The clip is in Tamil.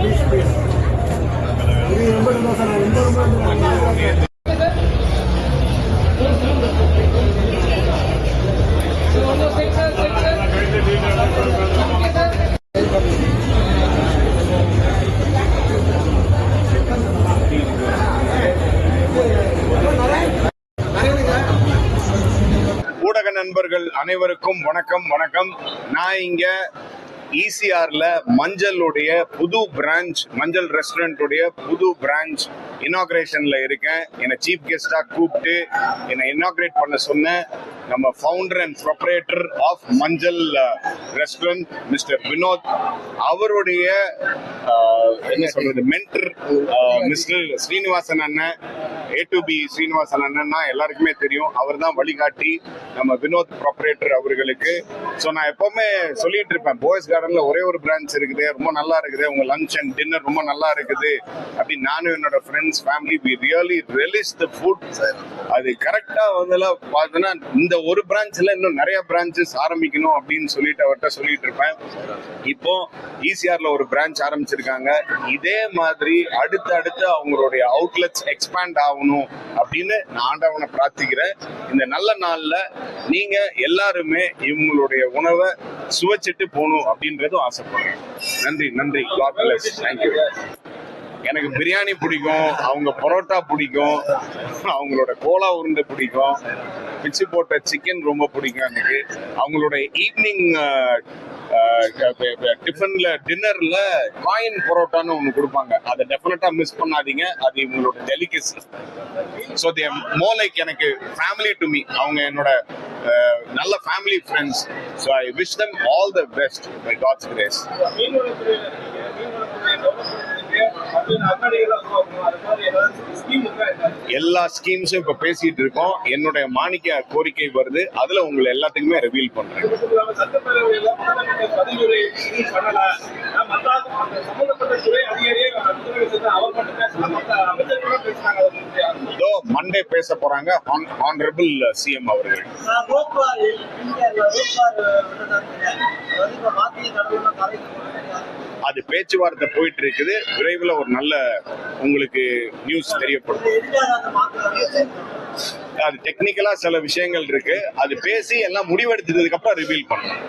ஊடக நண்பர்கள் அனைவருக்கும் வணக்கம். நான் இங்க ஈசிஆர்ல மஞ்சளுடைய புது பிரான்ச், மஞ்சள் ரெஸ்டாரண்ட்டுடைய புது பிரான்ச் இனாகிரேஷன்ல இருக்கேன். என்னை சீஃப் கெஸ்டா கூப்பிட்டு என்னை இனாகிரேட் பண்ண சொன்ன நம்ம ஃபவுண்டர் அண்ட் ப்ரொப்ரேட்டர் ஆஃப் மஞ்சள் ரெஸ்டாரண்ட் மிஸ்டர் வினோத், அவருடைய என்ன சொல்றது மென்டர் மிஸ்டர் ஸ்ரீனிவாசன் அண்ணன், A2B ஸ்ரீனிவாசன் அண்ணன்னா எல்லாருக்குமே தெரியும். அவர் தான் வழிகாட்டி நம்ம வினோத் ப்ரொப்ரேட்டர் அவர்களுக்கு. ஸோ நான் எப்பவுமே சொல்லிட்டு இருப்பேன், போய்ஸ் கார்டன்ல ஒரே ஒரு பிரான்ச் இருக்குது, ரொம்ப நல்லா இருக்குது, உங்க லஞ்ச் அண்ட் டின்னர் ரொம்ப நல்லா இருக்குது அப்படின்னு. நானும் என்னோட friends family we really relish the food. அது கரெக்டா பார்த்தோன்னா இந்த ஒரு பிரான்ச்ல இன்னும் நிறைய பிரான்ச்சஸ் ஆரம்பிக்கணும் அப்படின்னு சொல்லிட்டு அவர்கிட்ட சொல்லிட்டு இருப்பேன். இப்போ ஈசிஆர்ல ஒரு பிரான்ச் ஆரம்பிச்சிருக்காங்க. இதே மாதிரி அடுத்து அவங்களுடைய அவுட்லெட்ஸ் எக்ஸ்பேண்ட் ஆகணும் அப்படின்னு நான் ஆண்டவனை பிரார்த்திக்கிறேன். இந்த நல்ல நாள்ல நீங்க எல்லாருமே இவங்களுடைய உணவை சுவைச்சிட்டு போகணும் அப்படின்றதும் ஆசைப்படுறேன். நன்றி. God bless. Thank you. எனக்கு பிரியாணி பிடிக்கும், அவங்க பரோட்டா பிடிக்கும், அவங்களோட கோலா உருண்டை பிடிக்கும், பிச்சு போட்ட சிக்கன் ரொம்ப பிடிக்கும் எனக்கு. அவங்களோட ஈவினிங் டிஃபன்ல டின்னர்ல காயின் பரோட்டான்னு ஒன்று கொடுப்பாங்க, அதை டெஃபினட்டா மிஸ் பண்ணாதீங்க. அது இவங்களோட delicacy. So they more like எனக்கு ஃபேமிலி டு மீ. அவங்க என்னோட நல்ல family friends. So I wish them all the best by God's grace. எல்லா ஸ்கீம்ஸும் இப்ப பேசிட்டு இருக்கோம். என்னுடைய மாணிக்க கோரிக்கை வருது, அதுல உங்களை எல்லாத்துக்குமே ரிவீல் பண்றேன். மண்டே பேச போறாங்க ஆனரபிள் சிஎம் அவர்கள். அது பேச்சுவார்த்தை போயிட்டு இருக்குது. விரைவில் ஒரு நல்ல உங்களுக்கு நியூஸ் தெரியப்படும். அது டெக்னிக்கலா சில விஷயங்கள் இருக்கு, அது பேசி எல்லாம் முடிவெடுத்ததுக்கு அப்புறம் ரிவீல் பண்ணணும்.